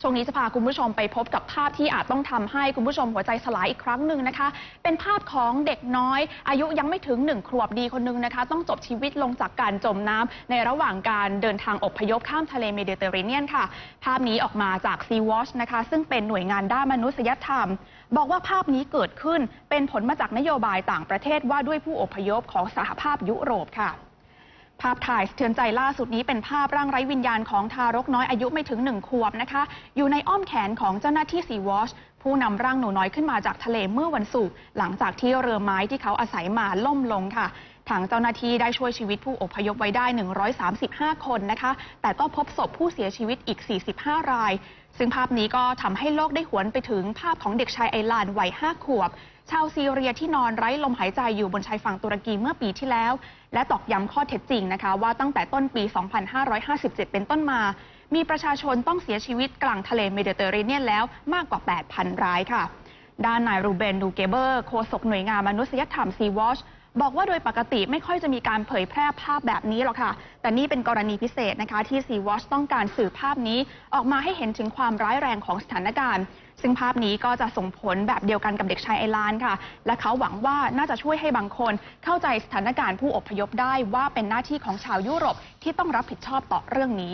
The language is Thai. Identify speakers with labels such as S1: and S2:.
S1: ช่วงนี้จะพาคุณผู้ชมไปพบกับภาพที่อาจต้องทำให้คุณผู้ชมหัวใจสลายอีกครั้งหนึ่งนะคะเป็นภาพของเด็กน้อยอายุยังไม่ถึง1 ขวบดีคนนึงนะคะต้องจบชีวิตลงจากการจมน้ำในระหว่างการเดินทางอพยพข้ามทะเลเมดิเตอร์เรเนียนค่ะภาพนี้ออกมาจาก Sea Watch นะคะซึ่งเป็นหน่วยงานด้านมนุษยธรรมบอกว่าภาพนี้เกิดขึ้นเป็นผลมาจากนโยบายต่างประเทศว่าด้วยผู้อพยพของสหภาพยุโรปค่ะภาพถ่ายสะเทือนใจล่าสุดนี้เป็นภาพร่างไร้วิญญาณของทารกน้อยอายุไม่ถึง1 ขวบนะคะอยู่ในอ้อมแขนของเจ้าหน้าที่ Sea Watch ผู้นำร่างหนูน้อยขึ้นมาจากทะเลเมื่อวันศุกร์หลังจากที่เรือไม้ที่เขาอาศัยมาล่มลงค่ะทางเจ้าหน้าที่ได้ช่วยชีวิตผู้อพยพไว้ได้135 คนนะคะแต่ก็พบศพผู้เสียชีวิตอีก45 รายซึ่งภาพนี้ก็ทำให้โลกได้หวนไปถึงภาพของเด็กชายไอลานวัย5 ขวบชาวซีเรียที่นอนไร้ลมหายใจอยู่บนชายฝั่งตุรกีเมื่อปีที่แล้วและตอกย้ำข้อเท็จจริงนะคะว่าตั้งแต่ต้นปี 2557 เป็นต้นมามีประชาชนต้องเสียชีวิตกลางทะเลเมดิเตอร์เรเนียนแล้วมากกว่า 8,000 รายค่ะด้านนายรูเบน ดูเกเบอร์โฆษกหน่วยงานมนุษยธรรม Sea Watch บอกว่าโดยปกติไม่ค่อยจะมีการเผยแพร่ภาพแบบนี้หรอกค่ะแต่นี่เป็นกรณีพิเศษนะคะที่ Sea Watch ต้องการสื่อภาพนี้ออกมาให้เห็นถึงความร้ายแรงของสถานการณ์ซึ่งภาพนี้ก็จะส่งผลแบบเดียวกันกับเด็กชายไอลานค่ะและเขาหวังว่าน่าจะช่วยให้บางคนเข้าใจสถานการณ์ผู้อพยพได้ว่าเป็นหน้าที่ของชาวยุโรปที่ต้องรับผิดชอบต่อเรื่องนี้